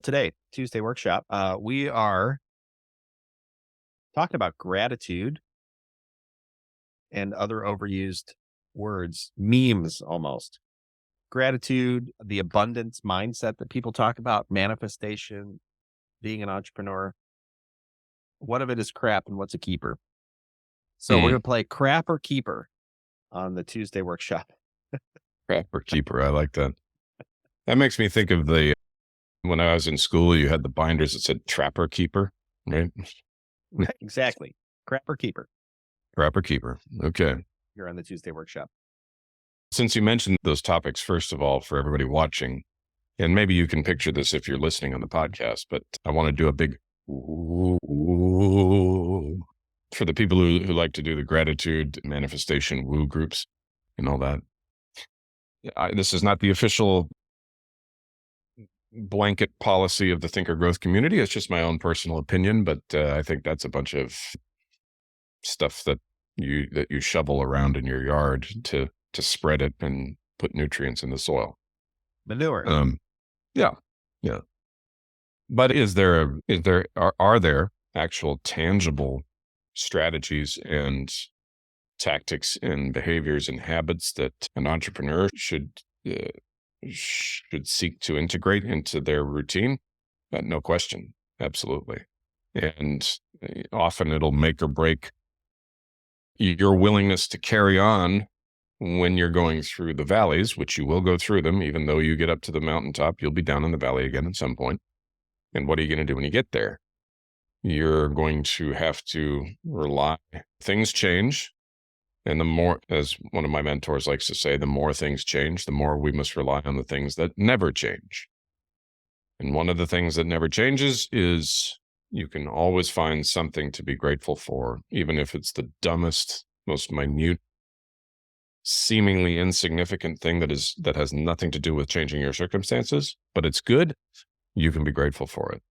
Today, Tuesday workshop, we are talking about gratitude and other overused words, memes almost. Gratitude, the abundance mindset that people talk about, manifestation, being an entrepreneur. What of it is crap and what's a keeper? So we're Mm, going to play crap or keeper on the Tuesday workshop. Trapper keeper. I like that. That makes me think of the when I was in school, you had the binders that said trapper keeper, right? Right, exactly. Crap or keeper. Trapper keeper. Okay. You're on the Tuesday workshop. Since you mentioned those topics, first of all, for everybody watching, and maybe you can picture this if you're listening on the podcast, but I want to do a big ooh for the people who like to do the gratitude manifestation woo groups and all that. This is not the official blanket policy of the thinker growth community. It's just my own personal opinion, but I think that's a bunch of stuff that you shovel around in your yard to spread it and put nutrients in the soil. Manure. Um, yeah, yeah. But are there actual tangible strategies and tactics and behaviors and habits that an entrepreneur should seek to integrate into their routine? No question. Absolutely. And often it'll make or break your willingness to carry on when you're going through the valleys, which you will go through them. Even though you get up to the mountaintop, you'll be down in the valley again at some point. And what are you going to do when you get there? You're going to have to rely. Things change. And the more, as one of my mentors likes to say, the more things change, the more we must rely on the things that never change. And one of the things that never changes is you can always find something to be grateful for, even if it's the dumbest, most minute, seemingly insignificant thing that has nothing to do with changing your circumstances, but it's good. You can be grateful for it.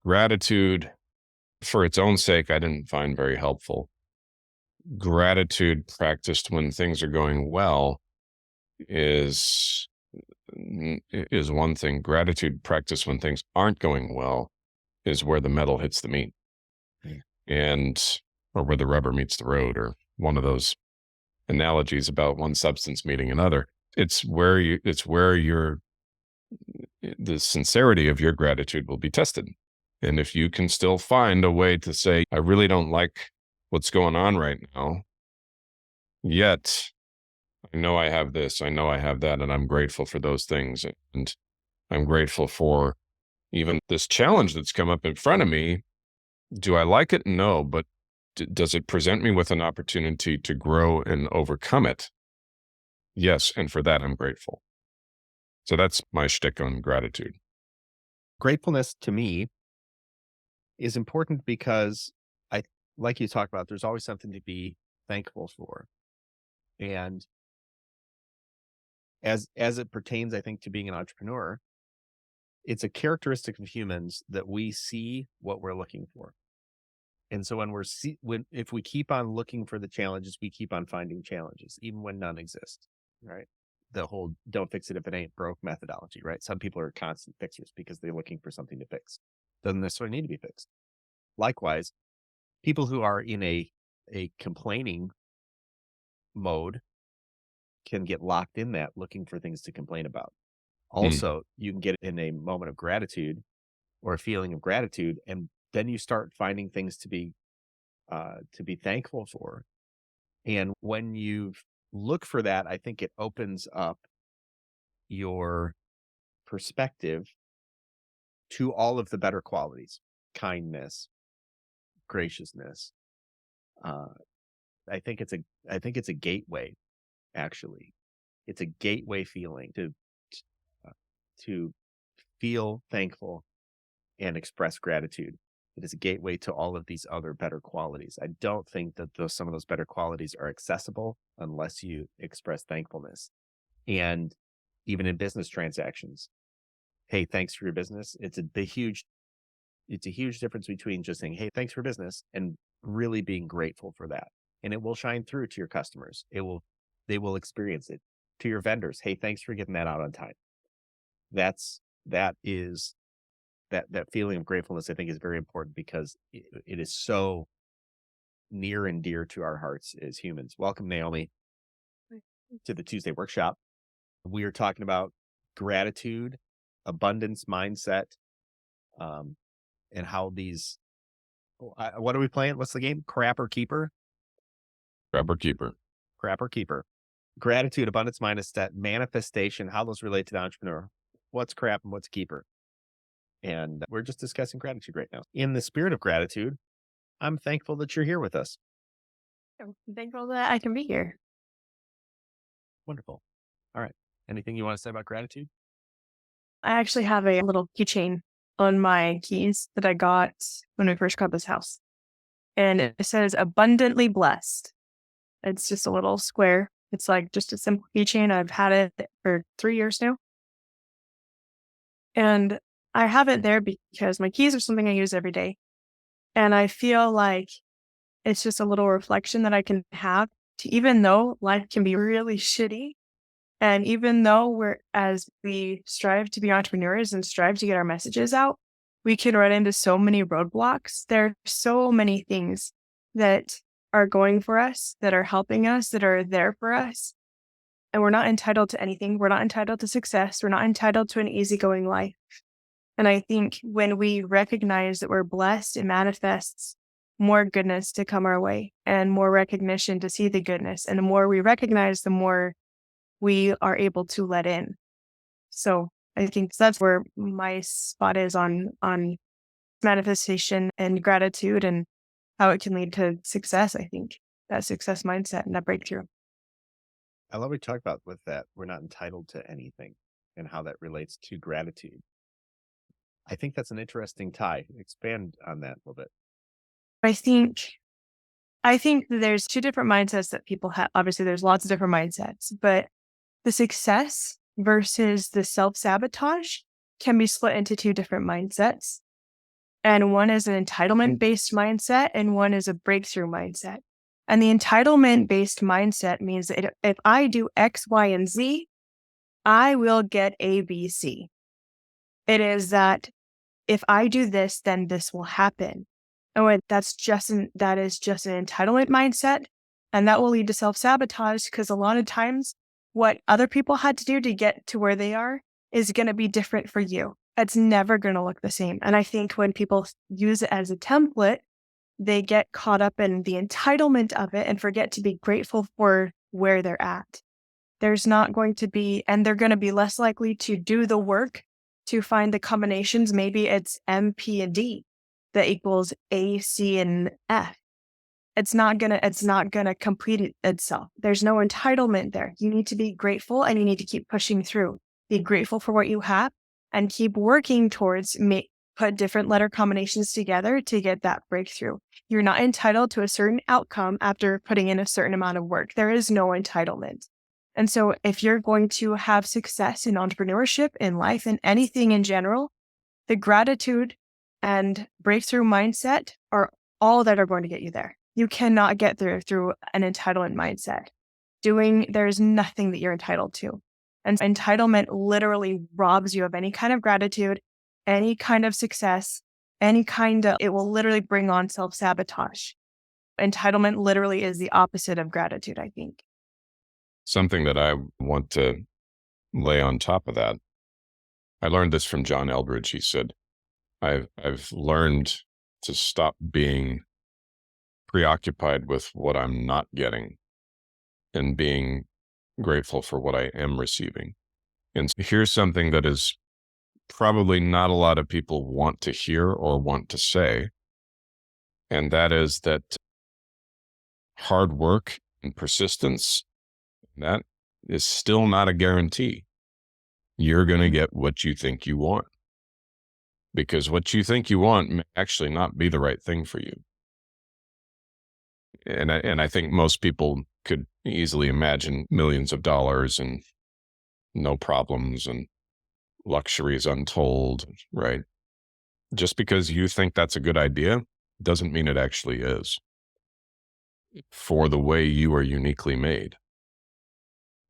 Gratitude, for its own sake, I didn't find very helpful. Gratitude practiced when things are going well is is one thing. Gratitude practiced when things aren't going well is where the metal hits the meat, and or where the rubber meets the road, or one of those analogies about one substance meeting another. It's where the sincerity of your gratitude will be tested. And if you can still find a way to say, I really don't like what's going on right now, yet I know I have this, I know I have that, and I'm grateful for those things. And I'm grateful for even this challenge that's come up in front of me. Do I like it? No, but does it present me with an opportunity to grow and overcome it? Yes, and for that, I'm grateful. So that's my shtick on gratitude. Gratefulness to me is important because I like you talked about, there's always something to be thankful for. And as it pertains, I think, to being an entrepreneur, it's a characteristic of humans that we see what we're looking for. And so when if we keep on looking for the challenges, we keep on finding challenges, even when none exist. Right. The whole don't fix it if it ain't broke methodology, right? Some people are constant fixers because they're looking for something to fix. Doesn't necessarily need to be fixed. Likewise, people who are in a complaining mode can get locked in that looking for things to complain about. Mm, Also, you can get in a moment of gratitude or a feeling of gratitude, and then you start finding things to be thankful for. And when you look for that, I think it opens up your perspective to all of the better qualities, kindness, graciousness. Uh, I think it's a I think it's a gateway. Actually, it's a gateway feeling uh, to feel thankful and express gratitude. It is a gateway to all of these other better qualities. I don't think that some of those better qualities are accessible unless you express thankfulness. And even in business transactions, hey, thanks for your business. It's a huge difference between just saying, hey, thanks for business and really being grateful for that. And it will shine through to your customers. They will experience it. To your vendors, hey, thanks for getting that out on time. That's that is that feeling of gratefulness, I think, is very important because it is so near and dear to our hearts as humans. Welcome, Naomi, to the Tuesday workshop. We are talking about gratitude, abundance mindset, um, and how these. What are we playing? What's the game? Crap or keeper? Grabber keeper. Crap or keeper. Gratitude, abundance mindset, manifestation, how those relate to the entrepreneur. What's crap and what's keeper? And we're just discussing gratitude right now. In the spirit of gratitude, I'm thankful that you're here with us. I'm thankful that I can be here. Wonderful. All right. Anything you want to say about gratitude? I actually have a little keychain on my keys that I got when we first got this house. And it says abundantly blessed. It's just a little square. It's like just a simple keychain. I've had it for 3 years now. And I have it there because my keys are something I use every day. And I feel like it's just a little reflection that I can have to, even though life can be really shitty. And even though as we strive to be entrepreneurs and strive to get our messages out, we can run into so many roadblocks. There are so many things that are going for us, that are helping us, that are there for us. And we're not entitled to anything. We're not entitled to success. We're not entitled to an easygoing life. And I think when we recognize that we're blessed, it manifests more goodness to come our way and more recognition to see the goodness. And the more we recognize, the more we are able to let in. So I think that's where my spot is on manifestation and gratitude and how it can lead to success. I think that success mindset and that breakthrough. I love what you talk about with that. We're not entitled to anything and how that relates to gratitude. I think that's an interesting tie. Expand on that a little bit. I think I think that there's two different mindsets that people have. Obviously, there's lots of different mindsets, but the success versus the self-sabotage can be split into two different mindsets. And one is an entitlement based mindset, and one is a breakthrough mindset. And the entitlement based mindset means that if I do X, Y, and Z, I will get A, B, C. It is that if I do this, then this will happen. That is just an entitlement mindset. And that will lead to self-sabotage because a lot of times what other people had to do to get to where they are is going to be different for you. It's never going to look the same. And I think when people use it as a template, they get caught up in the entitlement of it and forget to be grateful for where they're at. There's not going to be, and they're going to be less likely to do the work to find the combinations. Maybe it's M, P, and D that equals A, C, and F. It's not gonna complete itself. There's no entitlement there. You need to be grateful and you need to keep pushing through. Be grateful for what you have and keep working towards put different letter combinations together to get that breakthrough. You're not entitled to a certain outcome after putting in a certain amount of work. There is no entitlement. And so if you're going to have success in entrepreneurship, in life, in anything in general, the gratitude and breakthrough mindset are all that are going to get you there. You cannot get there through an entitlement mindset. There's nothing that you're entitled to. And entitlement literally robs you of any kind of gratitude, any kind of success, it will literally bring on self-sabotage. Entitlement literally is the opposite of gratitude, I think. Something that I want to lay on top of that. I learned this from John Eldridge. He said, I've learned to stop being preoccupied with what I'm not getting and being grateful for what I am receiving. And here's something that is probably not a lot of people want to hear or want to say. And that is that hard work and persistence, that is still not a guarantee. You're going to get what you think you want, because what you think you want may actually not be the right thing for you. And I think most people could easily imagine millions of dollars and no problems and luxuries untold, right? Just because you think that's a good idea doesn't mean it actually is, for the way you are uniquely made.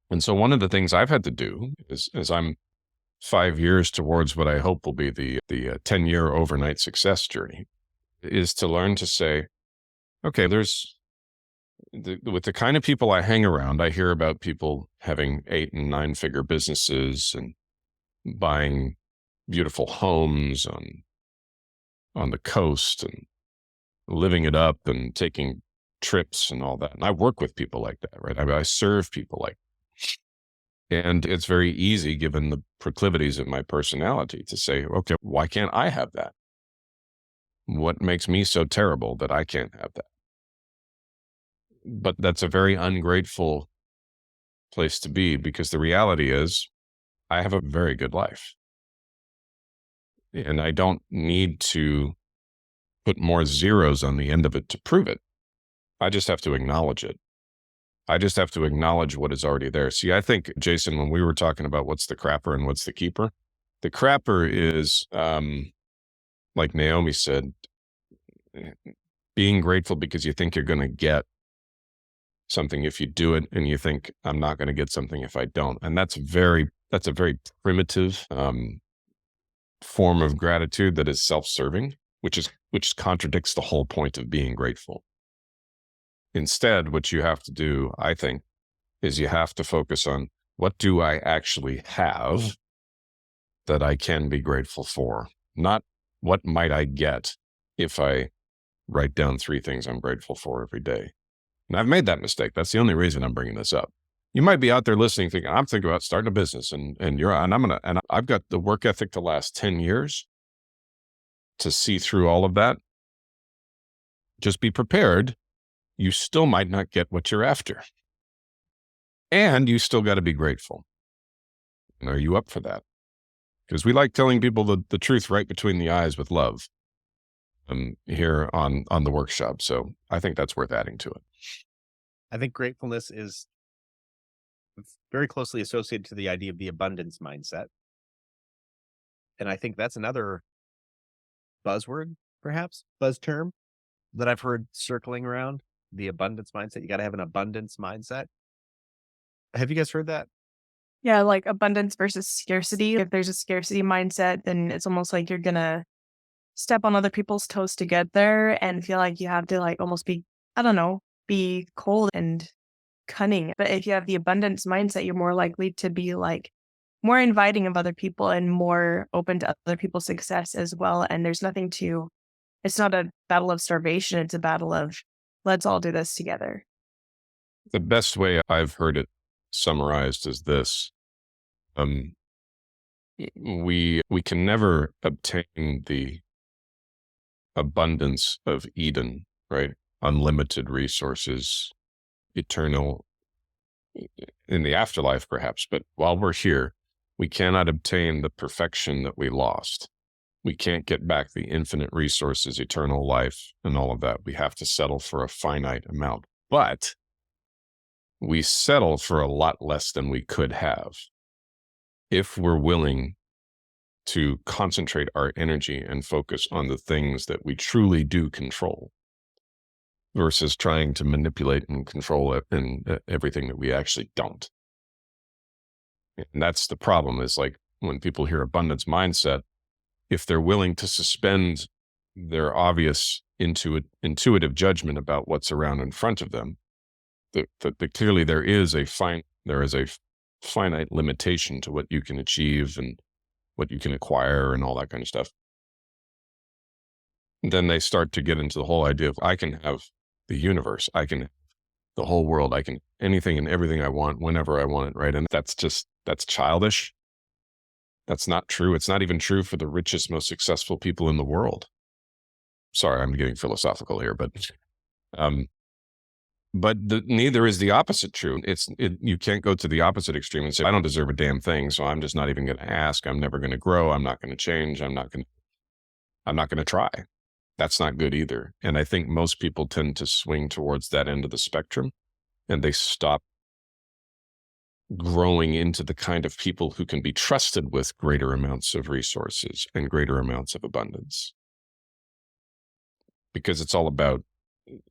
And so one of the things I've had to do is, as I'm 5 years towards what I hope will be the 10-year overnight success journey, is to learn to say, okay, with the kind of people I hang around, I hear about people having 8 and 9 figure businesses and buying beautiful homes on the coast and living it up and taking trips and all that. And I work with people like that, right? I serve people like that. And it's very easy, given the proclivities of my personality, to say, okay, why can't I have that? What makes me so terrible that I can't have that? But that's a very ungrateful place to be, because the reality is I have a very good life. And I don't need to put more zeros on the end of it to prove it. I just have to acknowledge it. I just have to acknowledge what is already there. See, I think, Jason, when we were talking about what's the crapper and what's the keeper, the crapper is, like Naomi said, being grateful because you think you're going to get something if you do it, and you think, I'm not going to get something if I don't. And that's a very primitive form of gratitude that is self-serving, which contradicts the whole point of being grateful. Instead, what you have to do, I think, is you have to focus on, what do I actually have that I can be grateful for? Not what might I get if I write down 3 things I'm grateful for every day. And I've made that mistake. That's the only reason I'm bringing this up. You might be out there listening, thinking, I'm thinking about starting a business, and I've got the work ethic to last 10 years to see through all of that. Just be prepared. You still might not get what you're after. And you still got to be grateful. And are you up for that? Because we like telling people the truth right between the eyes with love here on the workshop. So I think that's worth adding to it. I think gratefulness is very closely associated to the idea of the abundance mindset. And I think that's another buzzword, perhaps, buzz term that I've heard circling around, the abundance mindset. You got to have an abundance mindset. Have you guys heard that? Yeah, like abundance versus scarcity. If there's a scarcity mindset, then it's almost like you're gonna step on other people's toes to get there and feel like you have to like almost be, I don't know, be cold and cunning. But if you have the abundance mindset, you're more likely to be like more inviting of other people and more open to other people's success as well. And there's nothing to, it's not a battle of starvation. It's a battle of, let's all do this together. The best way I've heard it summarized is this. We can never obtain the abundance of Eden, right? Unlimited resources, eternal in the afterlife, perhaps. But while we're here, we cannot obtain the perfection that we lost. We can't get back the infinite resources, eternal life, and all of that. We have to settle for a finite amount. But we settle for a lot less than we could have if we're willing to concentrate our energy and focus on the things that we truly do control, versus trying to manipulate and control it and everything that we actually don't. And that's the problem, is like when people hear abundance mindset, if they're willing to suspend their obvious intuitive judgment about what's around in front of them, that clearly there is a finite limitation to what you can achieve and what you can acquire and all that kind of stuff. And then they start to get into the whole idea of, I can have the universe, I can have the whole world, I can anything and everything I want whenever I want it, right? And that's childish. That's not true. It's not even true for the richest, most successful people in the world. Sorry, I'm getting philosophical here, but neither is the opposite true. You can't go to the opposite extreme and say, I don't deserve a damn thing, so I'm just not even going to ask. I'm never going to grow. I'm not going to change. I'm not going to try. That's not good either. And I think most people tend to swing towards that end of the spectrum, and they stop growing into the kind of people who can be trusted with greater amounts of resources and greater amounts of abundance. Because it's all about,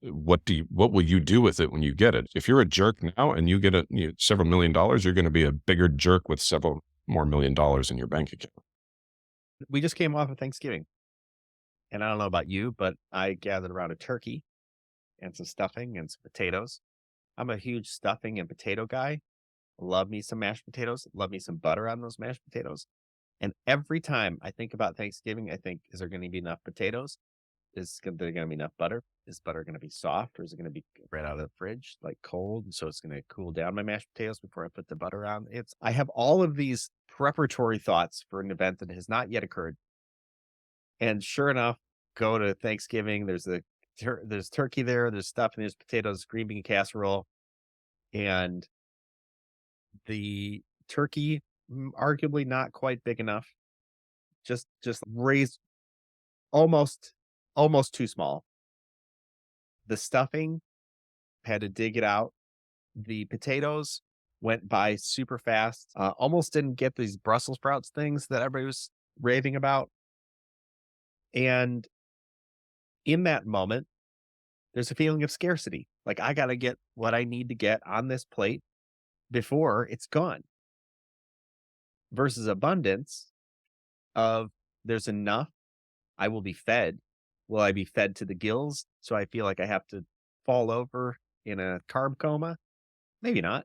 what will you do with it when you get it? If you're a jerk now and you get several $1 million, you're going to be a bigger jerk with several more $1 million in your bank account. We just came off of Thanksgiving, and I don't know about you, but I gathered around a turkey and some stuffing and some potatoes. I'm a huge stuffing and potato guy. Love me some mashed potatoes. Love me some butter on those mashed potatoes. And every time I think about Thanksgiving, I think, is there going to be enough potatoes? There going to be enough butter? Is butter going to be soft, or is it going to be right out of the fridge, like cold? And so it's going to cool down my mashed potatoes before I put the butter on. I have all of these preparatory thoughts for an event that has not yet occurred. And sure enough, go to Thanksgiving. There's turkey there. There's stuffing. There's potatoes, green bean casserole, and the turkey, arguably not quite big enough. Just raised almost almost too small. The stuffing, had to dig it out. The potatoes went by super fast. Almost didn't get these Brussels sprouts things that everybody was raving about. And in that moment, there's a feeling of scarcity. Like, I got to get what I need to get on this plate before it's gone, versus abundance of there's enough. I will be fed. Will I be fed to the gills? So I feel like I have to fall over in a carb coma? Maybe not.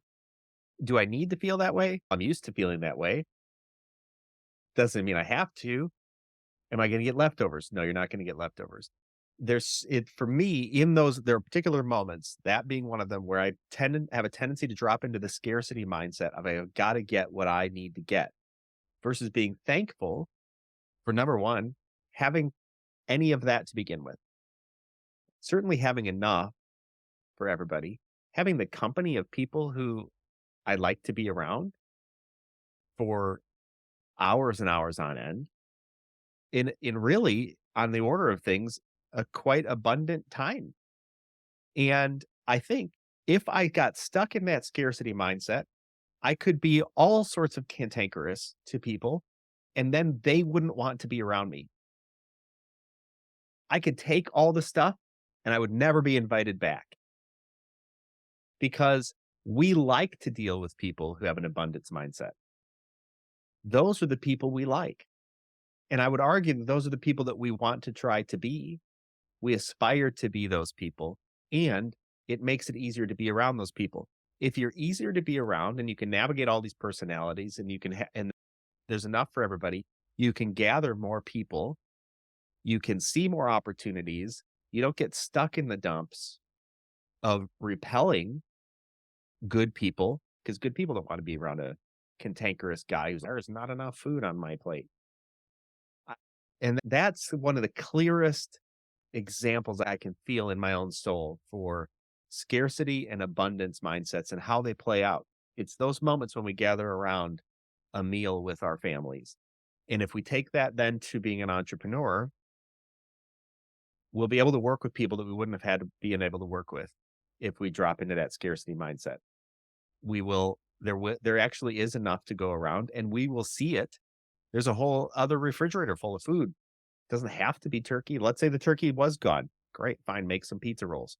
Do I need to feel that way? I'm used to feeling that way. Doesn't mean I have to. Am I going to get leftovers? No, you're not going to get leftovers. For me, there are particular moments, that being one of them, where I have a tendency to drop into the scarcity mindset of I've got to get what I need to get, versus being thankful for, number one, having any of that to begin with. Certainly having enough for everybody, having the company of people who I like to be around for hours and hours on end, in really, on the order of things, a quite abundant time. And I think if I got stuck in that scarcity mindset, I could be all sorts of cantankerous to people, and then they wouldn't want to be around me. I could take all the stuff and I would never be invited back, because we like to deal with people who have an abundance mindset. Those are the people we like. And I would argue that those are the people that we want to try to be. We aspire to be those people, and it makes it easier to be around those people. If you're easier to be around and you can navigate all these personalities, and and there's enough for everybody, you can gather more people, you can see more opportunities, you don't get stuck in the dumps of repelling good people, because good people don't want to be around a cantankerous guy there's not enough food on my plate. And that's one of the clearest examples I can feel in my own soul for scarcity and abundance mindsets and how they play out. It's those moments when we gather around a meal with our families. And if we take that then to being an entrepreneur, we'll be able to work with people that we wouldn't have had to be able to work with if we drop into that scarcity mindset. There actually is enough to go around, and we will see it. There's a whole other refrigerator full of food. It doesn't have to be turkey. Let's say the turkey was gone. Great, fine, make some pizza rolls.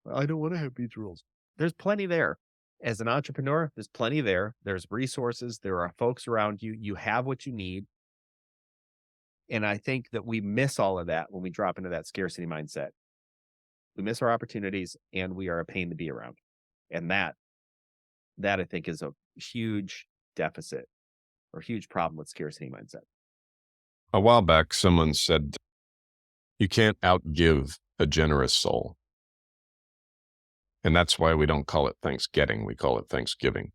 Well, I don't want to have pizza rolls. There's plenty there. As an entrepreneur, there's plenty there. There's resources. There are folks around you. You have what you need. And I think that we miss all of that when we drop into that scarcity mindset. We miss our opportunities, and we are a pain to be around. And that I think is a huge deficit or huge problem with scarcity mindset. A while back, someone said, you can't outgive a generous soul. And that's why we don't call it Thanksgiving. We call it Thanksgiving.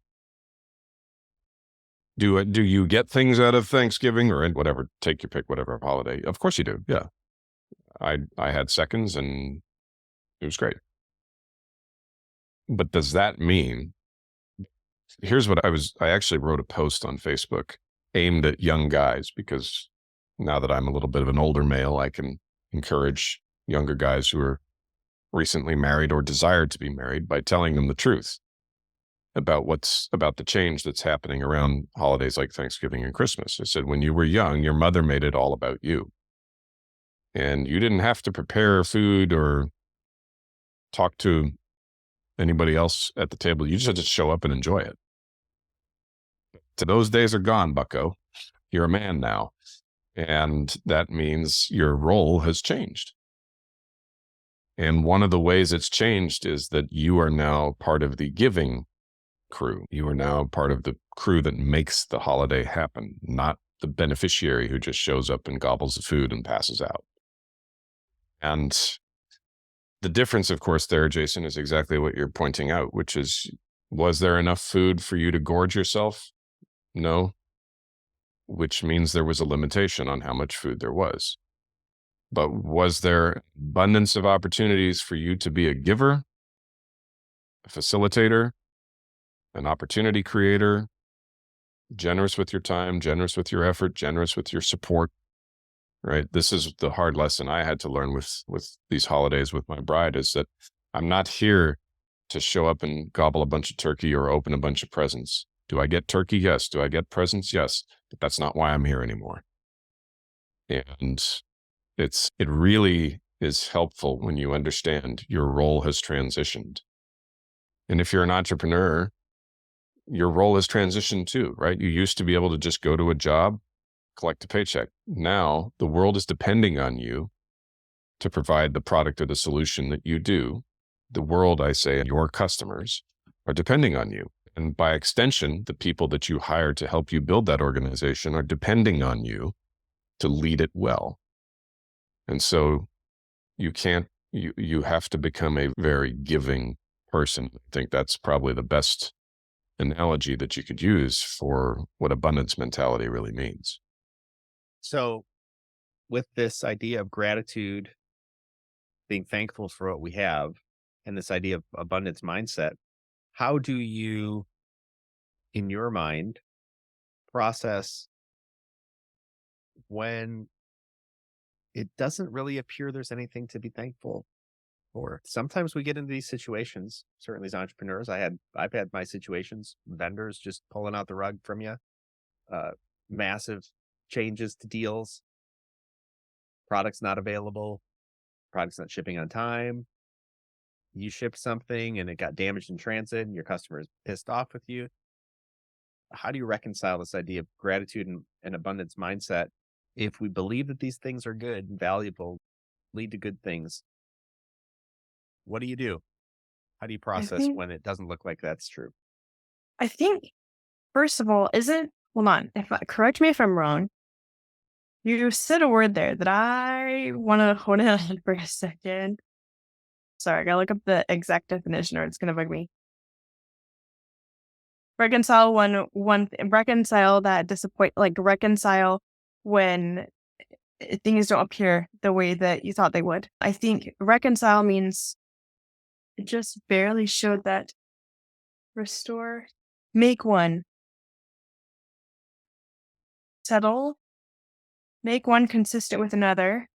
Do you get things out of Thanksgiving or whatever? Take your pick, whatever holiday. Of course you do. Yeah. I had seconds and it was great. But does that mean, here's what I actually wrote a post on Facebook aimed at young guys, because now that I'm a little bit of an older male, I can encourage younger guys who are recently married or desire to be married by telling them the truth about the change that's happening around holidays like Thanksgiving and Christmas. I said, when you were young, your mother made it all about you. And you didn't have to prepare food or talk to anybody else at the table. You just had to show up and enjoy it. Those days are gone, bucko. You're a man now. And that means your role has changed. And one of the ways it's changed is that you are now part of the giving crew. You are now part of the crew that makes the holiday happen, not the beneficiary who just shows up and gobbles the food and passes out. And the difference, of course, there, Jason, is exactly what you're pointing out, which is, was there enough food for you to gorge yourself? No, which means there was a limitation on how much food there was. But was there abundance of opportunities for you to be a giver, a facilitator, an opportunity creator, generous with your time, generous with your effort, generous with your support, right? This is the hard lesson I had to learn with these holidays with my bride, is that I'm not here to show up and gobble a bunch of turkey or open a bunch of presents. Do I get turkey? Yes. Do I get presents? Yes. But that's not why I'm here anymore. And it really is helpful when you understand your role has transitioned. And if you're an entrepreneur, your role has transitioned too, right? You used to be able to just go to a job, collect a paycheck. Now the world is depending on you to provide the product or the solution that you do. The world, I say, your customers are depending on you. And by extension, the people that you hire to help you build that organization are depending on you to lead it well. And so you have to become a very giving person. I think that's probably the best analogy that you could use for what abundance mentality really means. So with this idea of gratitude, being thankful for what we have, and this idea of abundance mindset, how do you, in your mind, process when it doesn't really appear there's anything to be thankful for? Sometimes we get into these situations, certainly as entrepreneurs. I've had my situations, vendors just pulling out the rug from you, massive changes to deals, products not available, products not shipping on time. You ship something and it got damaged in transit and your customer is pissed off with you. How do you reconcile this idea of gratitude and abundance mindset if we believe that these things are good and valuable, lead to good things? What do you do? How do you I process think, when it doesn't look like that's true? I think, first of all, hold on, correct me if I'm wrong. You said a word there that I want to hold in on for a second. Sorry, I gotta look up the exact definition or it's gonna bug me. Reconcile that disappoint, like reconcile when things don't appear the way that you thought they would. I think reconcile means it just barely showed that. Restore, make one, settle, make one consistent with another,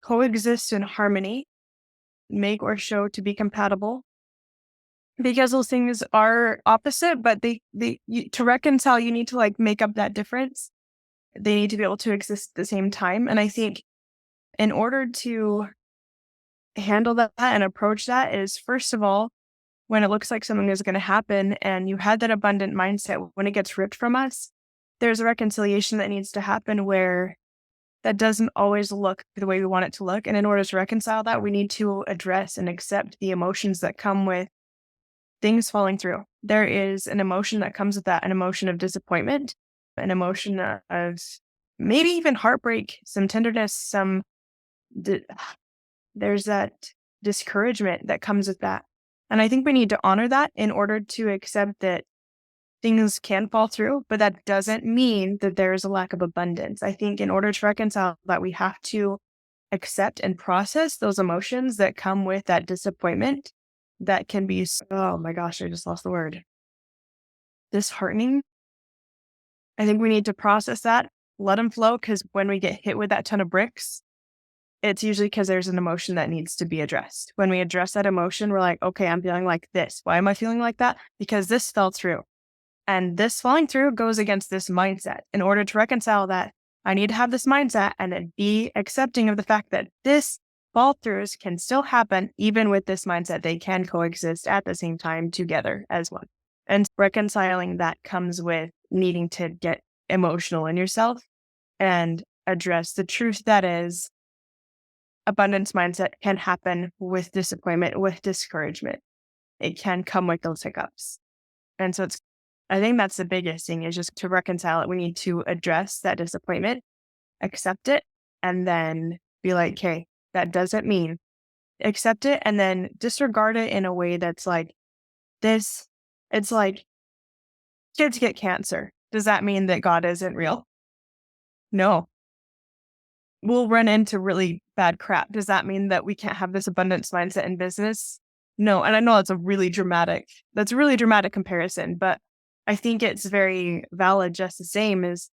coexist in harmony, make or show to be compatible. Because those things are opposite, but to reconcile, you need to like make up that difference. They need to be able to exist at the same time. And I think in order to handle that and approach that is, first of all, when it looks like something is going to happen and you had that abundant mindset, when it gets ripped from us, there's a reconciliation that needs to happen where that doesn't always look the way we want it to look. And in order to reconcile that, we need to address and accept the emotions that come with things falling through. There is an emotion that comes with that, an emotion of disappointment, an emotion of maybe even heartbreak, some tenderness, there's that discouragement that comes with that. And I think we need to honor that in order to accept that things can fall through, but that doesn't mean that there is a lack of abundance. I think in order to reconcile that, we have to accept and process those emotions that come with that disappointment that can be, oh my gosh, I just lost the word. Disheartening. I think we need to process that, let them flow, because when we get hit with that ton of bricks, it's usually because there's an emotion that needs to be addressed. When we address that emotion, we're like, okay, I'm feeling like this. Why am I feeling like that? Because this fell through. And this falling through goes against this mindset. In order to reconcile that, I need to have this mindset and then be accepting of the fact that this fall throughs can still happen even with this mindset. They can coexist at the same time together as one. And reconciling that comes with needing to get emotional in yourself and address the truth that is abundance mindset can happen with disappointment, with discouragement. It can come with those hiccups. And so I think that's the biggest thing is just to reconcile it. We need to address that disappointment, accept it, and then be like, okay, that doesn't mean accept it and then disregard it in a way that's like this. It's like kids get cancer. Does that mean that God isn't real? No. We'll run into really bad crap. Does that mean that we can't have this abundance mindset in business? No. And I know that's a really dramatic comparison, but I think it's very valid just the same as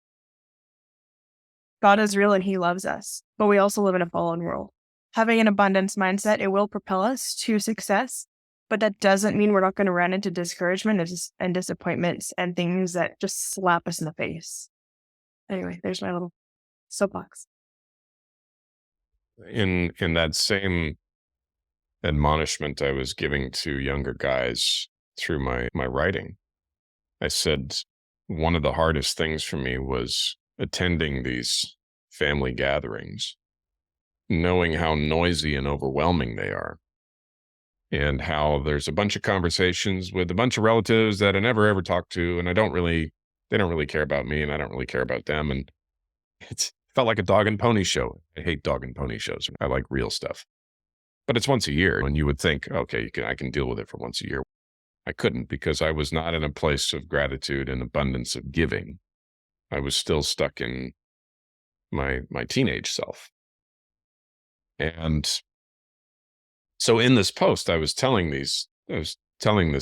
God is real and he loves us, but we also live in a fallen world. Having an abundance mindset, it will propel us to success, but that doesn't mean we're not going to run into discouragement and disappointments and things that just slap us in the face. Anyway, there's my little soapbox. In that same admonishment I was giving to younger guys through my writing, I said one of the hardest things for me was attending these family gatherings, knowing how noisy and overwhelming they are, and how there's a bunch of conversations with a bunch of relatives that I never ever talk to, and they don't really care about me, and I don't really care about them, and it felt like a dog and pony show. I hate dog and pony shows. I like real stuff. But it's once a year, and you would think, okay, I can deal with it for once a year. I couldn't because I was not in a place of gratitude and abundance of giving. I was still stuck in my teenage self. And so in this post, I was telling this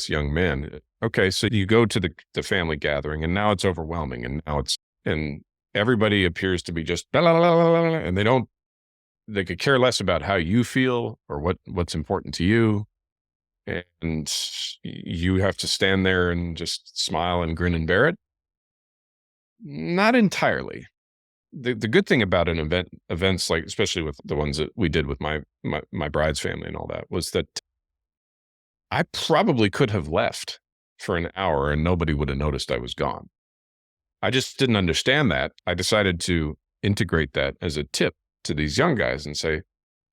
young man, okay, so you go to the family gathering and now it's overwhelming and everybody appears to be just blah, blah, blah, blah, blah, and they could care less about how you feel or what's important to you. And you have to stand there and just smile and grin and bear it. Not entirely. The good thing about events like, especially with the ones that we did with my bride's family and all that, was that I probably could have left for an hour and nobody would have noticed I was gone. I just didn't understand that. I decided to integrate that as a tip to these young guys and say,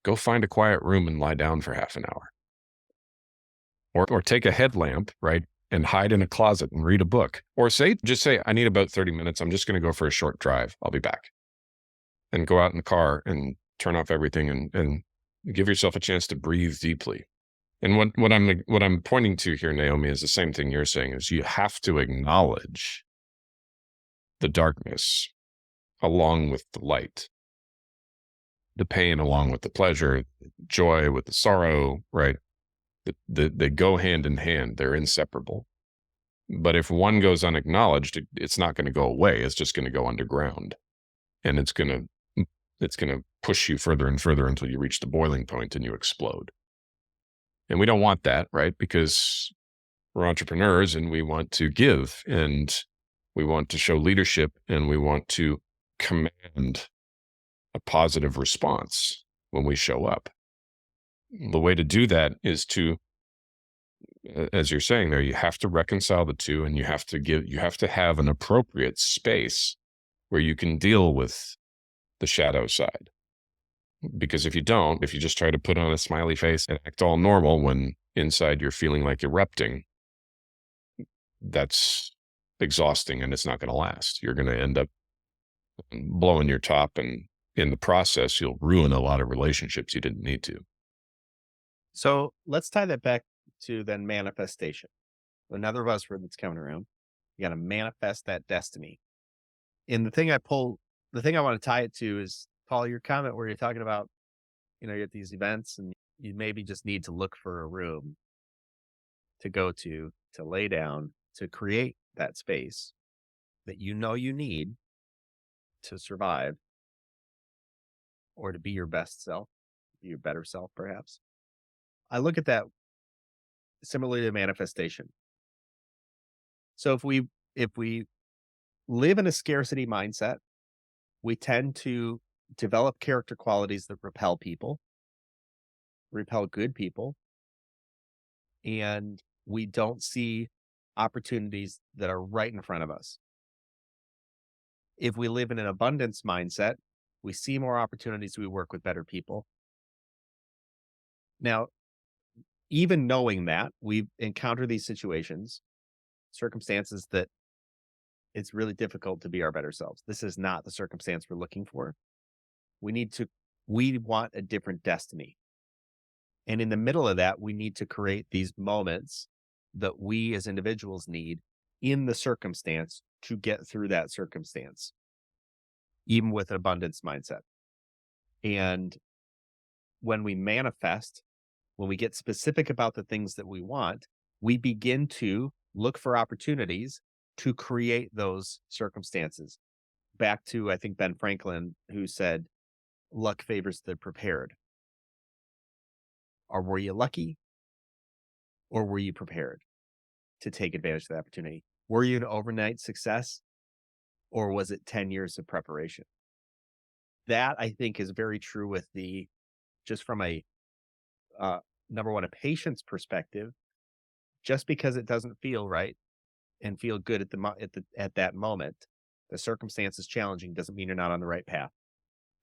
go find a quiet room and lie down for half an hour. Or take a headlamp, right, and hide in a closet and read a book. Or just say, I need about 30 minutes. I'm just going to go for a short drive. I'll be back. And go out in the car and turn off everything and give yourself a chance to breathe deeply. And what I'm pointing to here, Naomi, is the same thing you're saying, is you have to acknowledge the darkness along with the light, the pain along with the pleasure, joy with the sorrow, right? They go hand in hand. They're inseparable. But if one goes unacknowledged, it's not going to go away. It's just going to go underground. And it's going to push you further and further until you reach the boiling point and you explode. And we don't want that, right? Because we're entrepreneurs and we want to give and we want to show leadership and we want to command a positive response when we show up. The way to do that is to, as you're saying there, you have to reconcile the two and you have to have an appropriate space where you can deal with the shadow side. Because if you don't, if you just try to put on a smiley face and act all normal when inside you're feeling like erupting, that's exhausting and it's not going to last. You're going to end up blowing your top, and in the process, you'll ruin a lot of relationships you didn't need to. So let's tie that back to then manifestation. Another buzzword that's coming around. You got to manifest that destiny. And the thing I want to tie it to is, Paul, your comment where you're talking about, you're at these events and you maybe just need to look for a room to go to lay down, to create that space that you need to survive or to be your best self, be your better self, perhaps. I look at that similarly to manifestation. So if we live in a scarcity mindset, we tend to develop character qualities that repel good people, and we don't see opportunities that are right in front of us. If we live in an abundance mindset, we see more opportunities, we work with better people. Now, even knowing that, we encounter these situations, circumstances that it's really difficult to be our better selves. This is not the circumstance we're looking for. We need to we want a different destiny. And in the middle of that, we need to create these moments that we as individuals need in the circumstance to get through that circumstance, even with an abundance mindset. And when we manifest, when we get specific about the things that we want, we begin to look for opportunities to create those circumstances. Back to, I think, Ben Franklin, who said, luck favors the prepared. Or were you lucky or were you prepared to take advantage of the opportunity? Were you an overnight success or was it 10 years of preparation? That I think is very true with just from a uh, number one, a patient's perspective. Just because it doesn't feel right and feel good at that moment, the circumstance is challenging doesn't mean you're not on the right path.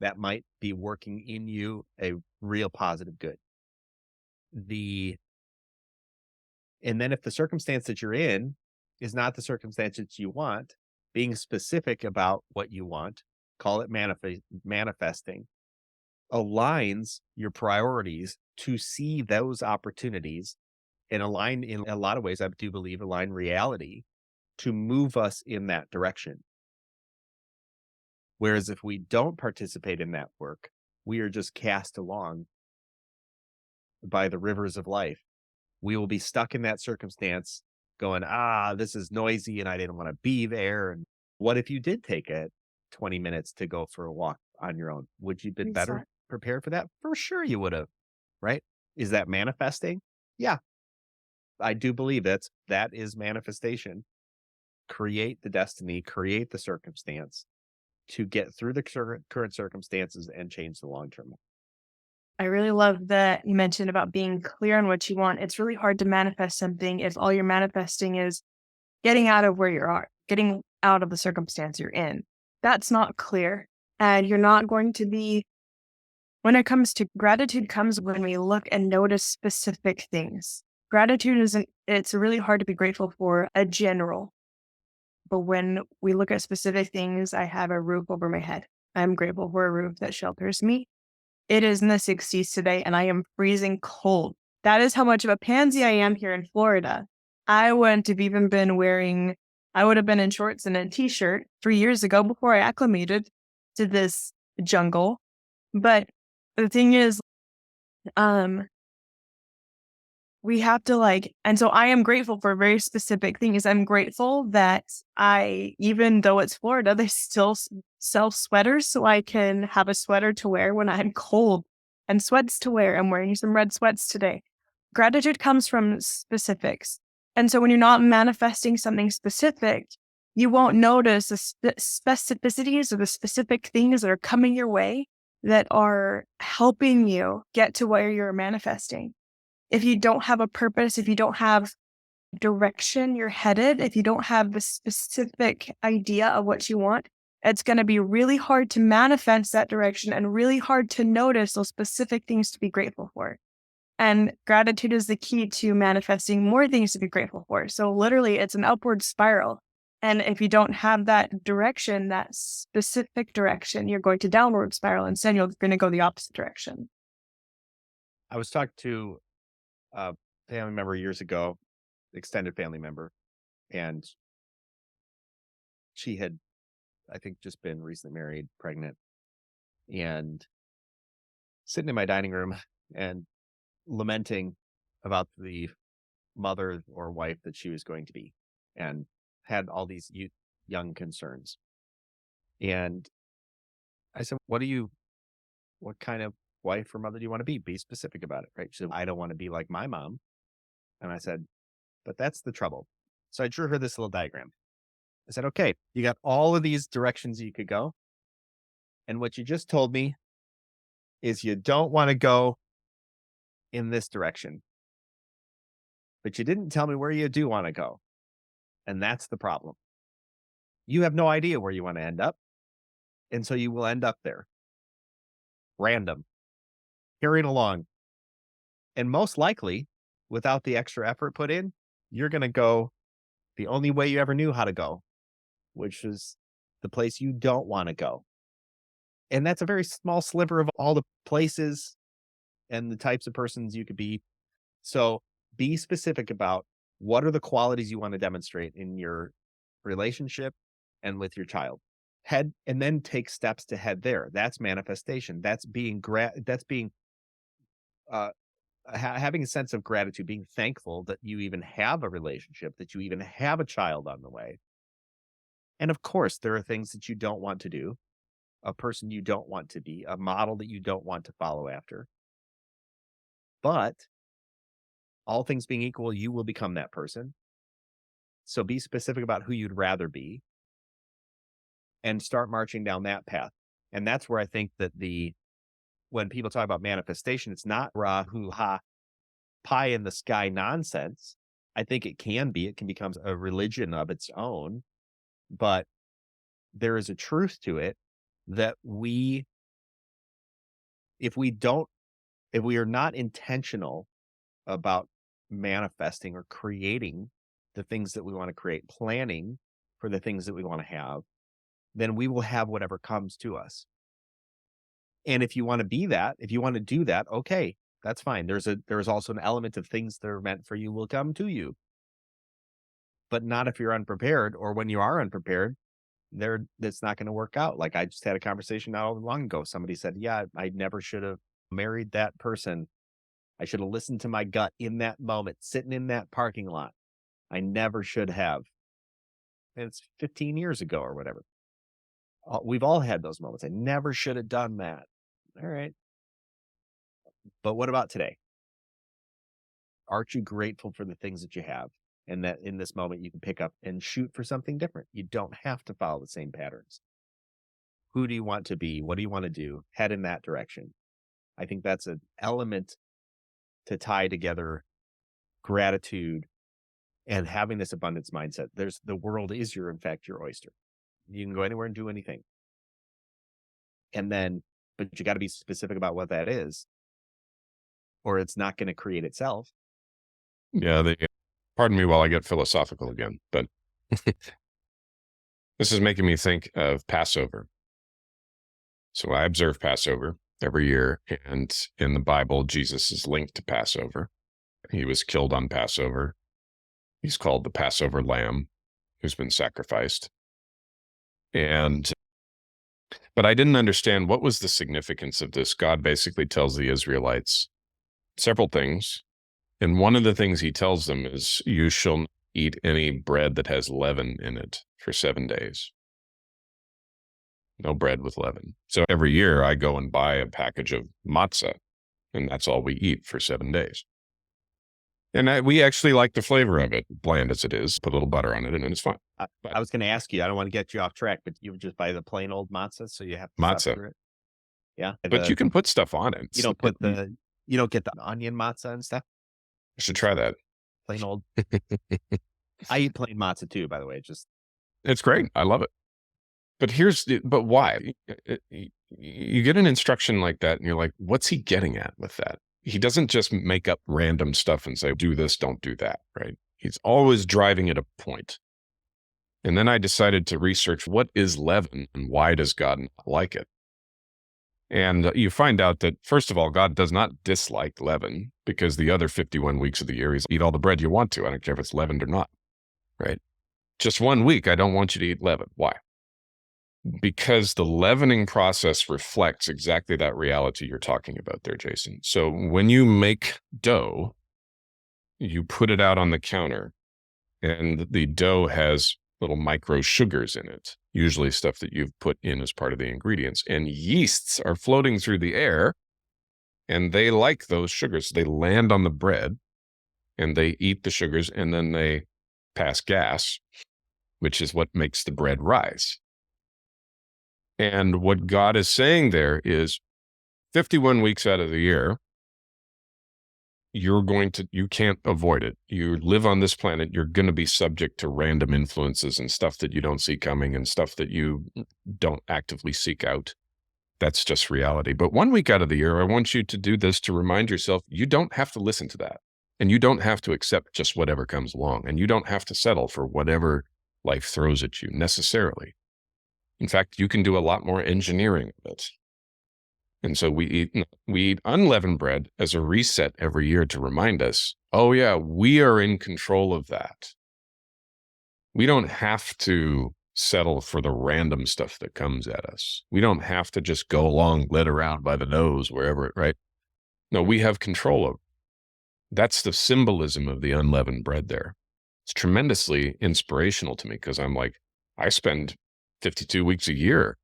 That might be working in you a real positive good. And then if the circumstance that you're in is not the circumstance that you want, being specific about what you want, call it manifesting, aligns your priorities to see those opportunities and align in a lot of ways, I do believe, align reality to move us in that direction. Whereas if we don't participate in that work, we are just cast along by the rivers of life. We will be stuck in that circumstance going, this is noisy and I didn't want to be there. And what if you did take 20 minutes to go for a walk on your own? Would you have been better prepared for that? For sure you would have, right? Is that manifesting? Yeah, I do believe that is manifestation. Create the destiny, create the circumstance to get through the current circumstances and change the long term. I really love that you mentioned about being clear on what you want. It's really hard to manifest something if all you're manifesting is getting out of where you are, getting out of the circumstance you're in. That's not clear. And you're not going to be, when it comes to gratitude, comes when we look and notice specific things. Gratitude it's really hard to be grateful for a general. But when we look at specific things, I have a roof over my head. I'm grateful for a roof that shelters me. It is in the 60s today and I am freezing cold. That is how much of a pansy I am here in Florida. I wouldn't have even been I would have been in shorts and a t-shirt 3 years ago before I acclimated to this jungle. But the thing is, we have to and so I am grateful for very specific things. I'm grateful that even though it's Florida, they still sell sweaters so I can have a sweater to wear when I'm cold and sweats to wear. I'm wearing some red sweats today. Gratitude comes from specifics. And so when you're not manifesting something specific, you won't notice the specificities or the specific things that are coming your way that are helping you get to where you're manifesting. If you don't have a purpose, if you don't have direction you're headed, if you don't have the specific idea of what you want, it's going to be really hard to manifest that direction and really hard to notice those specific things to be grateful for. And gratitude is the key to manifesting more things to be grateful for. So literally, it's an upward spiral. And if you don't have that direction, that specific direction, you're going to downward spiral. Instead, you're going to go the opposite direction. I was talking to a family member years ago, extended family member, and she had, I think, just been recently married, pregnant, and sitting in my dining room and lamenting about the mother or wife that she was going to be, and had all these young concerns. And I said, what kind of wife or mother do you want to be? Be specific about it, right? She said, I don't want to be like my mom. And I said, but that's the trouble. So I drew her this little diagram. I said, okay, you got all of these directions you could go. And what you just told me is you don't want to go in this direction. But you didn't tell me where you do want to go. And that's the problem. You have no idea where you want to end up. And so you will end up there, random, carrying along. And most likely, without the extra effort put in, you're going to go the only way you ever knew how to go, which is the place you don't want to go. And that's a very small sliver of all the places and the types of persons you could be. So be specific about what are the qualities you want to demonstrate in your relationship and with your child. Head and then take steps to head there. That's manifestation. That's being uh having a sense of gratitude, being thankful that you even have a relationship, that you even have a child on the way. And of course, there are things that you don't want to do, a person you don't want to be, a model that you don't want to follow after. But all things being equal, you will become that person. So be specific about who you'd rather be and start marching down that path. And that's where I think that when people talk about manifestation, it's not rah hoo ha pie in the sky nonsense. I think it can become a religion of its own, but there is a truth to it that if we don't, if we are not intentional about manifesting or creating the things that we want to create, planning for the things that we want to have, then we will have whatever comes to us. And if you want to be that, if you want to do that, okay, that's fine. There's also an element of things that are meant for you will come to you. But not if you're unprepared, or when you are unprepared, that's not going to work out. Like I just had a conversation not long ago. Somebody said, "Yeah, I never should have married that person. I should have listened to my gut in that moment, sitting in that parking lot. I never should have." And it's 15 years ago or whatever. We've all had those moments. I never should have done that. All right. But what about today? Aren't you grateful for the things that you have? And that in this moment you can pick up and shoot for something different. You don't have to follow the same patterns. Who do you want to be? What do you want to do? Head in that direction. I think that's an element to tie together gratitude and having this abundance mindset. The world is in fact, your oyster. You can go anywhere and do anything. And then, but you got to be specific about what that is, or it's not going to create itself. Yeah, pardon me while I get philosophical again, but this is making me think of Passover. So I observe Passover every year, and in the Bible, Jesus is linked to Passover. He was killed on Passover. He's called the Passover lamb who's been sacrificed. But I didn't understand what was the significance of this. God basically tells the Israelites several things. And one of the things he tells them is, you shall not eat any bread that has leaven in it for 7 days. No bread with leaven. So every year I go and buy a package of matzah, and that's all we eat for 7 days. And we actually like the flavor of it, bland as it is. Put a little butter on it, and it's fine. I was going to ask you, I don't want to get you off track, but you would just buy the plain old matzah, so you have to Matzah. suffer it. Yeah. But you can put stuff on it. You don't get the onion matzah and stuff. I should try that. Plain old. I eat plain matzah too, by the way. It's great. I love it. But why? You get an instruction like that and you're like, what's he getting at with that? He doesn't just make up random stuff and say, do this, don't do that, right? He's always driving at a point. And then I decided to research what is leaven and why does God not like it? And you find out that, first of all, God does not dislike leaven, because the other 51 weeks of the year, he's eat all the bread you want to. I don't care if it's leavened or not, right? Just 1 week, I don't want you to eat leaven. Why? Because the leavening process reflects exactly that reality you're talking about there, Jason. So when you make dough, you put it out on the counter, and the dough has little micro sugars in it, usually stuff that you've put in as part of the ingredients. And yeasts are floating through the air, and they like those sugars. They land on the bread, and they eat the sugars, and then they pass gas, which is what makes the bread rise. And what God is saying there is 51 weeks out of the year, you can't avoid it. You live on this planet, you're going to be subject to random influences and stuff that you don't see coming and stuff that you don't actively seek out. That's just reality. But 1 week out of the year, I want you to do this to remind yourself you don't have to listen to that. And you don't have to accept just whatever comes along. And you don't have to settle for whatever life throws at you necessarily. In fact, you can do a lot more engineering of it. And so we eat unleavened bread as a reset every year to remind us, oh yeah, we are in control of that. We don't have to settle for the random stuff that comes at us. We don't have to just go along, led around by the nose, wherever, right? No, we have control of. That's the symbolism of the unleavened bread there. It's tremendously inspirational to me because I'm like, I spend 52 weeks a year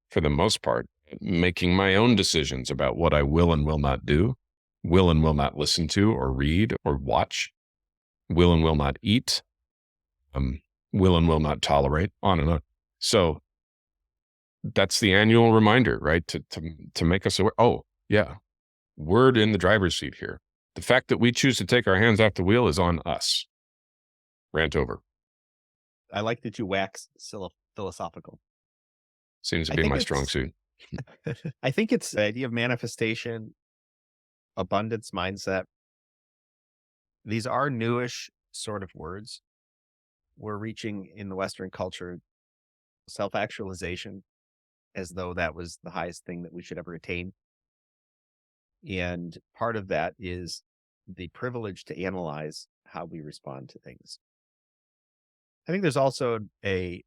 for the most part, making my own decisions about what I will and will not do, will and will not listen to or read or watch, will and will not eat, will and will not tolerate, on and on. So that's the annual reminder, right? To make us aware, oh, yeah, we're in the driver's seat here. The fact that we choose to take our hands off the wheel is on us. Rant over. I like that you wax philosophical. Seems to be my strong suit. I think it's the idea of manifestation, abundance mindset. These are newish sort of words. We're reaching in the Western culture self-actualization as though that was the highest thing that we should ever attain. And part of that is the privilege to analyze how we respond to things. I think there's also a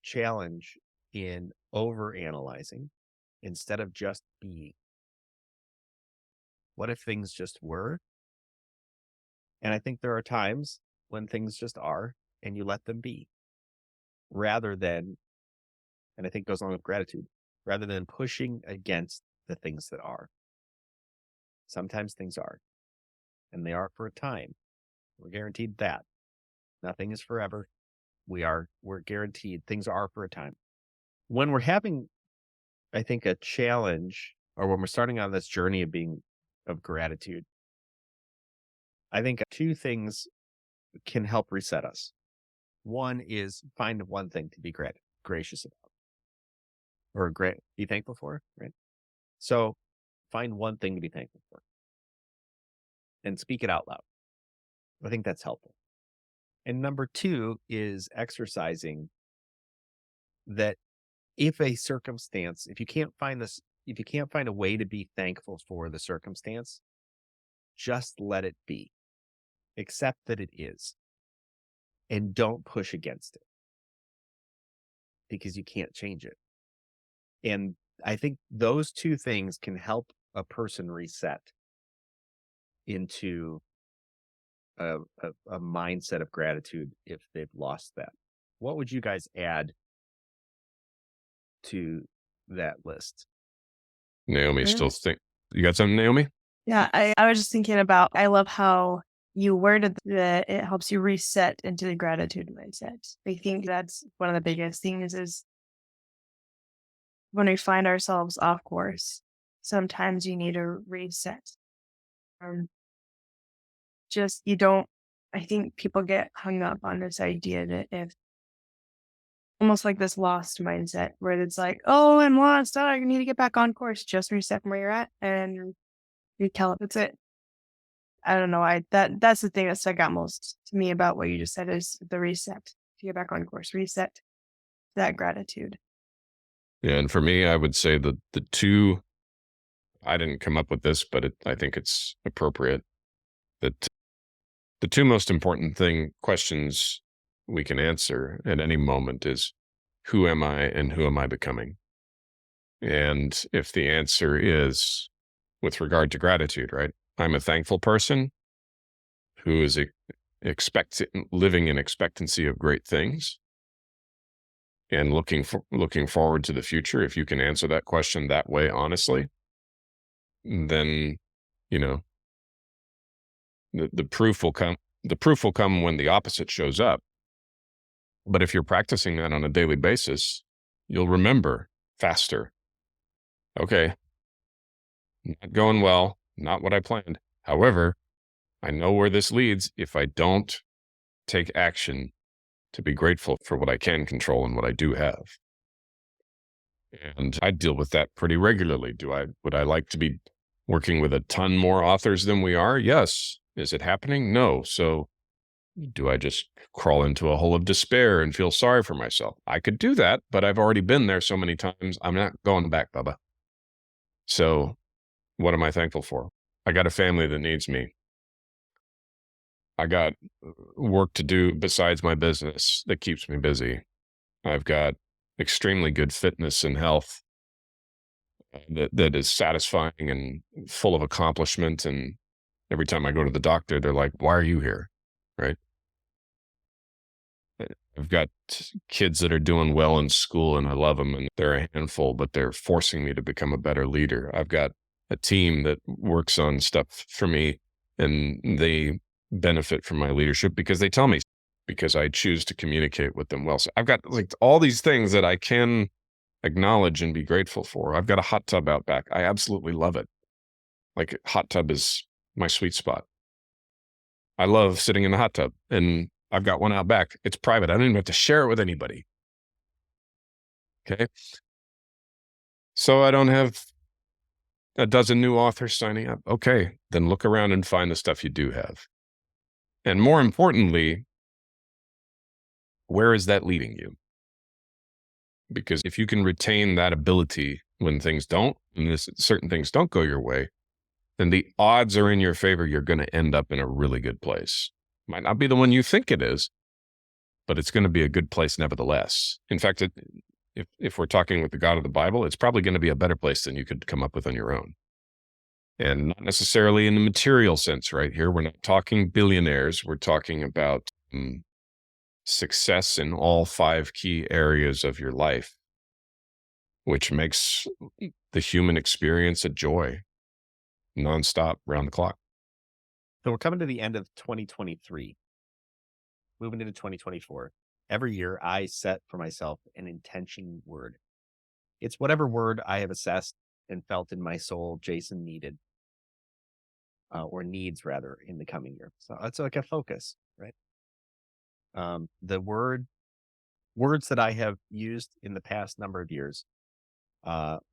challenge in over-analyzing instead of just being. What if things just were? And I think there are times when things just are and you let them be rather than, and I think it goes along with gratitude, rather than pushing against the things that are. Sometimes things are, and they are for a time. We're guaranteed that. Nothing is forever. We're guaranteed things are for a time. When we're having, I think, a challenge, or when we're starting on this journey of gratitude, I think two things can help reset us. One is find one thing to be gracious about, or be thankful for, right? So find one thing to be thankful for and speak it out loud. I think that's helpful. And number two is exercising that if you can't find a way to be thankful for the circumstance, just let it be. Accept that it is. And don't push against it because you can't change it. And I think those two things can help a person reset into a mindset of gratitude if they've lost that. What would you guys add to that list? Naomi still think you got something, Naomi? Yeah, I was just thinking about, I love how you worded that it helps you reset into the gratitude mindset. I think that's one of the biggest things is when we find ourselves off course, sometimes you need a reset. I think people get hung up on this idea that if almost like this lost mindset where it's like, oh, I'm lost. Oh, I need to get back on course. Just reset from where you're at and you tell it. That's it. I don't know. That's the thing that stuck out most to me about what you just said is the reset. To get back on course, reset that gratitude. Yeah, and for me, I would say the two. I didn't come up with this, but I think it's appropriate that the two most important questions we can answer at any moment is who am I and who am I becoming? And if the answer is with regard to gratitude, right? I'm a thankful person who is living in expectancy of great things and looking forward to the future. If you can answer that question that way, honestly, then, the proof will come. The proof will come when the opposite shows up. But if you're practicing that on a daily basis, you'll remember faster. Okay, not going well, not what I planned. However, I know where this leads if I don't take action to be grateful for what I can control and what I do have. And I deal with that pretty regularly. Would I like to be working with a ton more authors than we are? Yes. Is it happening? No. So do I just crawl into a hole of despair and feel sorry for myself? I could do that, but I've already been there so many times. I'm not going back, Bubba. So what am I thankful for? I got a family that needs me. I got work to do besides my business that keeps me busy. I've got extremely good fitness and health that is satisfying and full of accomplishment. And every time I go to the doctor, they're like, "Why are you here?" Right? I've got kids that are doing well in school and I love them and they're a handful, but they're forcing me to become a better leader. I've got a team that works on stuff for me and they benefit from my leadership because they tell me, because I choose to communicate with them well. So I've got like all these things that I can acknowledge and be grateful for. I've got a hot tub out back. I absolutely love it. Like hot tub is my sweet spot. I love sitting in the hot tub and I've got one out back. It's private. I don't even have to share it with anybody. Okay. So I don't have a dozen new authors signing up. Okay. Then look around and find the stuff you do have. And more importantly, where is that leading you? Because if you can retain that ability when things don't, and certain things don't go your way, then the odds are in your favor. You're going to end up in a really good place. Might not be the one you think it is, but it's going to be a good place nevertheless. In fact, if we're talking with the God of the Bible, it's probably going to be a better place than you could come up with on your own. And not necessarily in the material sense right here. We're not talking billionaires. We're talking about success in all 5 key areas of your life, which makes the human experience a joy, nonstop, round the clock. So we're coming to the end of 2023, moving into 2024. Every year I set for myself an intention word. It's whatever word I have assessed and felt in my soul Jason needed, or needs rather, in the coming year. So it's like a focus, right? The words that I have used in the past number of years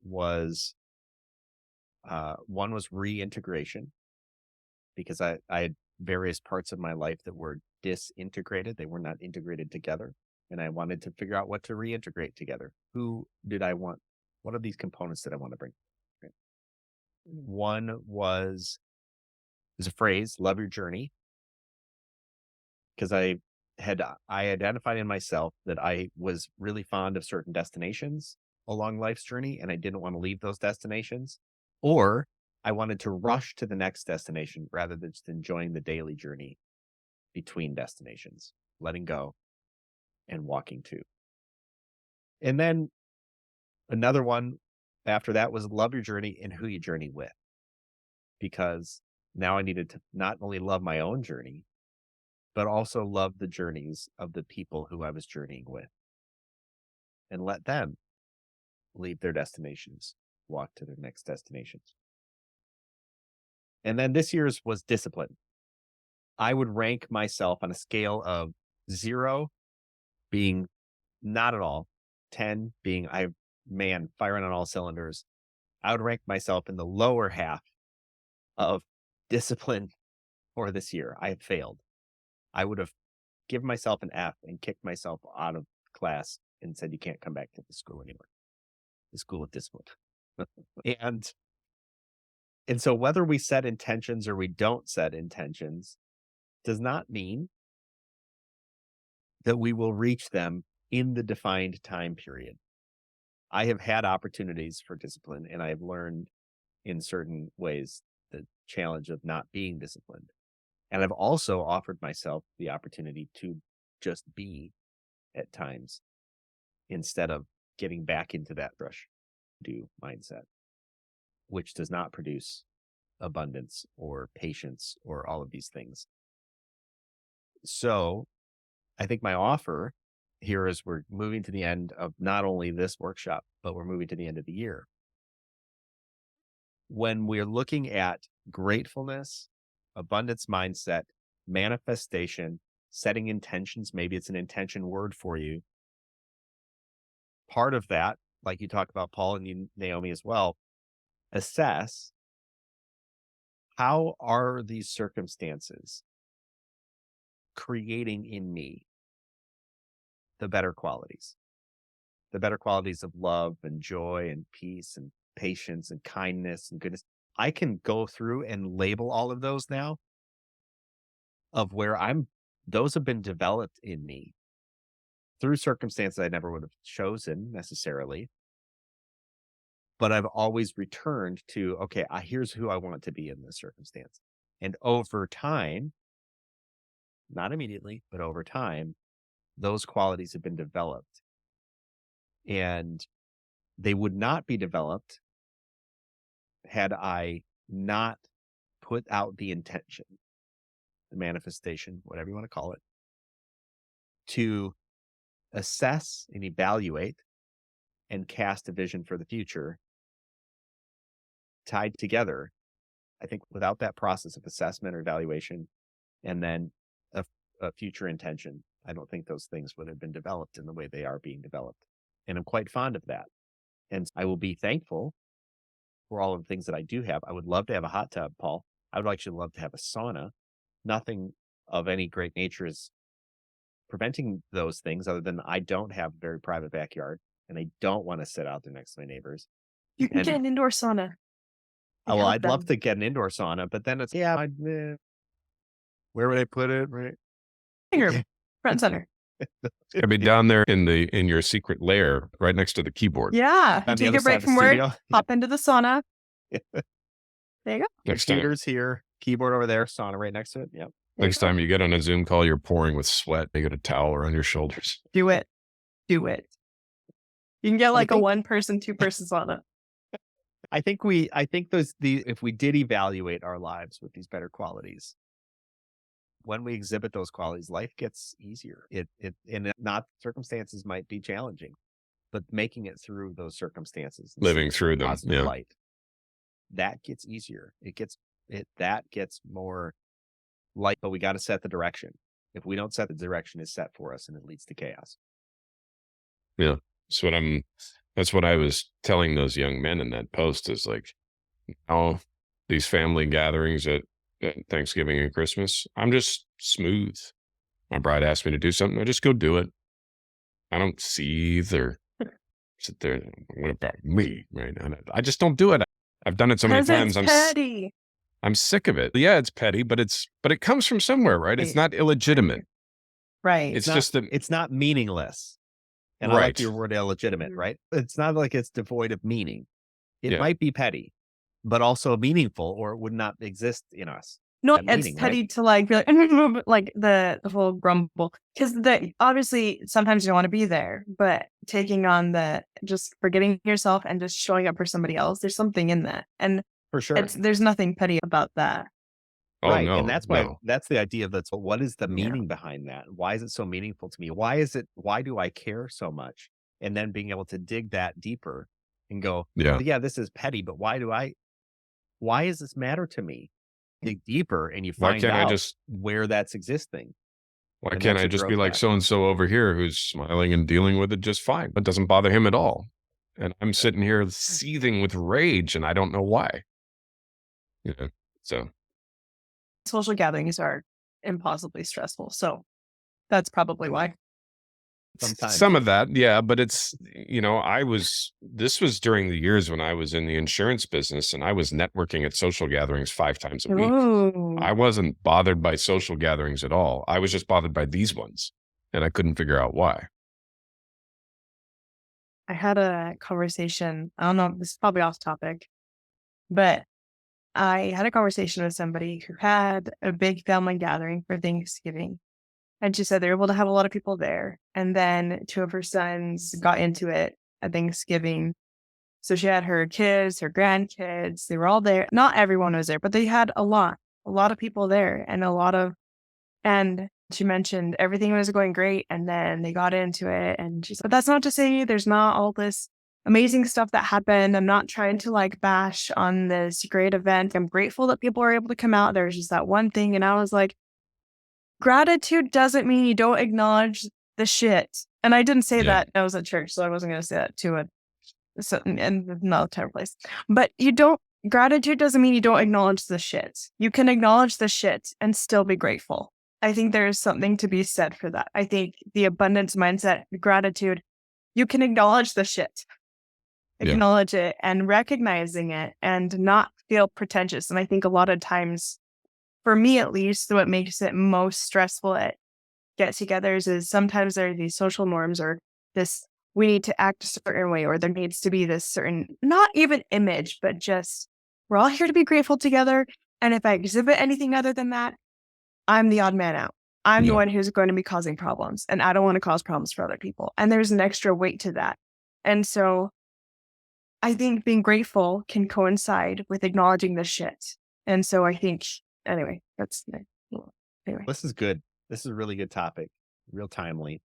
was one was reintegration, because I had various parts of my life that were disintegrated. They were not integrated together. And I wanted to figure out what to reintegrate together. Who did I want? What are these components that I want to bring? Right. One was a phrase, love your journey. Because I identified in myself that I was really fond of certain destinations along life's journey, and I didn't want to leave those destinations. Or I wanted to rush to the next destination rather than just enjoying the daily journey between destinations, letting go and walking to. And then another one after that was love your journey and who you journey with. Because now I needed to not only love my own journey, but also love the journeys of the people who I was journeying with and let them leave their destinations, walk to their next destinations. And then this year's was discipline. I would rank myself on a scale of 0 being not at all, 10 being firing on all cylinders. I would rank myself in the lower half of discipline for this year. I have failed. I would have given myself an F and kicked myself out of class and said, you can't come back to the school anymore. The school of discipline. and so whether we set intentions or we don't set intentions does not mean that we will reach them in the defined time period. I have had opportunities for discipline, and I have learned in certain ways the challenge of not being disciplined. And I've also offered myself the opportunity to just be at times instead of getting back into that rush do mindset, which does not produce abundance or patience or all of these things. So I think my offer here is we're moving to the end of not only this workshop, but we're moving to the end of the year. When we're looking at gratefulness, abundance mindset, manifestation, setting intentions. Maybe it's an intention word for you. Part of that, like you talk about Paul and you, Naomi, as well, assess how are these circumstances creating in me the better qualities, of love and joy and peace and patience and kindness and goodness. I can go through and label all of those now of where those have been developed in me through circumstances I never would have chosen necessarily. But I've always returned to, okay, here's who I want to be in this circumstance. And over time, not immediately, but over time, those qualities have been developed. And they would not be developed had I not put out the intention, the manifestation, whatever you want to call it, to assess and evaluate and cast a vision for the future tied together. I think without that process of assessment or evaluation and then a future intention, I don't think those things would have been developed in the way they are being developed. And I'm quite fond of that. And I will be thankful for all of the things that I do have. I would love to have a hot tub, Paul. I would actually love to have a sauna. Nothing of any great nature is preventing those things other than I don't have a very private backyard and I don't want to sit out there next to my neighbors. You can get an indoor sauna. Well, I'd love to get an indoor sauna, but then it's, where would I put it? Right. Your front center. It'll be down there in your secret lair right next to the keyboard. Yeah. On the Take other a break side of from the work, studio. hop into the sauna. There you go. Next time, Computer's here, keyboard over there, sauna right next to it. Yep. next time you get on a Zoom call, you're pouring with sweat. You got a towel around your shoulders. Do it. You can get like a 1-person, 2-person sauna. I think if we did evaluate our lives with these better qualities, when we exhibit those qualities, life gets easier. Not circumstances might be challenging, but making it through those circumstances, Living through them, positive light, that gets easier. That gets more light, but we got to set the direction. If we don't set the direction, it's set for us and it leads to chaos. Yeah. That's what I was telling those young men in that post is like, now these family gatherings at Thanksgiving and Christmas, I'm just smooth. My bride asked me to do something, I just go do it. I don't seethe or sit there. What about me? Right? I just don't do it. I've done it so many times. It's petty. I'm sick of it. Yeah, it's petty, but it comes from somewhere, right? It's not illegitimate. Right. It's not meaningless. And I like your word illegitimate, right? It's not like it's devoid of meaning. It might be petty, but also meaningful, or it would not exist in us. No, it's petty to like be like the whole grumble, because obviously sometimes you don't want to be there, but taking on just forgetting yourself and just showing up for somebody else, there's something in that, and for sure, there's nothing petty about that. Right. No, and that's why that's the idea of what is the meaning behind that? Why is it so meaningful to me? Why do I care so much? And then being able to dig that deeper and go, this is petty, but why does this matter to me? Dig deeper and you find out where that's existing. Why can't I just be like so-and-so over here who's smiling and dealing with it just fine? It doesn't bother him at all. And I'm sitting here seething with rage and I don't know why. So social gatherings are impossibly stressful. So that's probably why. Sometimes. Some of that, yeah, but it's, this was during the years when I was in the insurance business and I was networking at social gatherings 5 times a week. Ooh. I wasn't bothered by social gatherings at all. I was just bothered by these ones and I couldn't figure out why. I had a conversation. I don't know, this is probably off topic, but I had a conversation with somebody who had a big family gathering for Thanksgiving. And she said they were able to have a lot of people there. And then 2 of her sons got into it at Thanksgiving. So she had her kids, her grandkids, they were all there. Not everyone was there, but they had a lot of people there and she mentioned everything was going great. And then they got into it and she said, but that's not to say there's not all this amazing stuff that happened. I'm not trying to like bash on this great event. I'm grateful that people are able to come out. There's just that one thing. And I was like, gratitude doesn't mean you don't acknowledge the shit. And I didn't say Yeah. that. I was at church, so I wasn't going to say that to a certain in another time or place. But you don't, gratitude doesn't mean you don't acknowledge the shit. You can acknowledge the shit and still be grateful. I think there is something to be said for that. I think the abundance mindset, gratitude, you can acknowledge the shit, Yeah. acknowledge it and recognizing it and not feel pretentious. And I think a lot of times, for me at least, what makes it most stressful at get-togethers is sometimes there are these social norms or this we need to act a certain way or there needs to be this certain not even image but just we're all here to be grateful together, and if I exhibit anything other than that, I'm the odd man out. I'm the Yeah. one who's going to be causing problems, and I don't want to cause problems for other people, and there's an extra weight to that. And so I think being grateful can coincide with acknowledging the shit. And so I think anyway, that's anyway. This is good. This is a really good topic, real timely,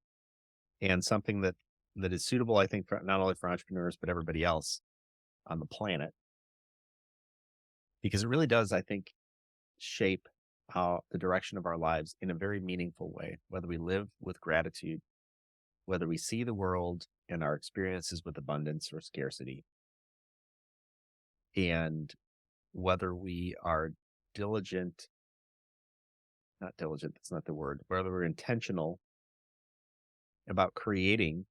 and something that is suitable, I think, for not only for entrepreneurs but everybody else on the planet, because it really does, I think, shape how the direction of our lives in a very meaningful way. Whether we live with gratitude, whether we see the world and our experiences with abundance or scarcity, and whether we are diligent, not diligent, that's not the word, whether we're intentional about creating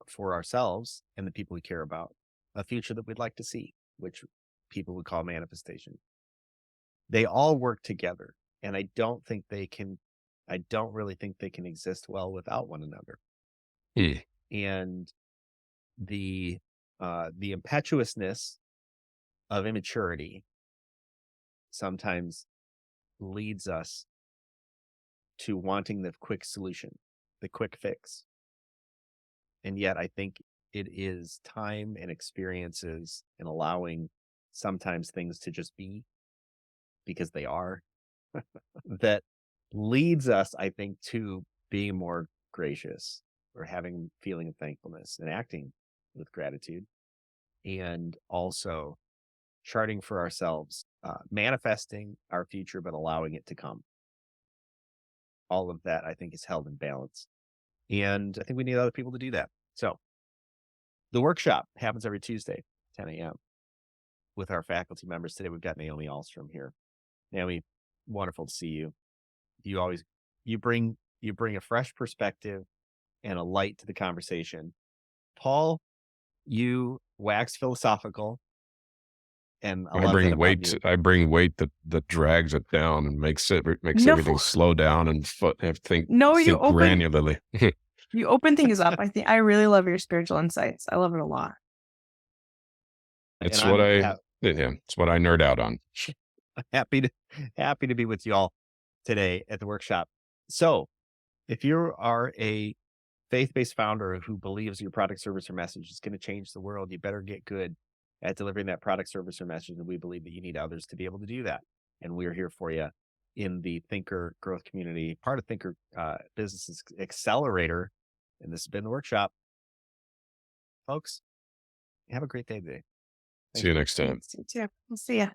for ourselves and the people we care about a future that we'd like to see, which people would call manifestation. They all work together. And I don't really think they can exist well without one another. Hmm. And the impetuousness of immaturity sometimes leads us to wanting the quick solution, the quick fix. And yet I think it is time and experiences and allowing sometimes things to just be because they are that leads us, I think, to being more gracious or having feeling of thankfulness and acting with gratitude, and also charting for ourselves, manifesting our future, but allowing it to come. All of that, I think, is held in balance. And I think we need other people to do that. So the workshop happens every Tuesday, 10 a.m. with our faculty members. Today, we've got Naomi Alstrom here. Naomi, wonderful to see you. You bring a fresh perspective and a light to the conversation. Paul, you wax philosophical, and I love that about you. I bring weight that drags it down and makes No, everything slow down and think no, you open granularly. you open things up. I really love your spiritual insights. I love it a lot. It's And it's what I nerd out on. happy to be with you all today at the workshop. So if you are a faith-based founder who believes your product, service, or message is going to change the world, you better get good at delivering that product, service, or message. And we believe that you need others to be able to do that. And we're here for you in the Thinker Growth Community, part of Thinker Business Accelerator. And this has been the workshop. Folks, have a great day today. See you next time. We'll see ya.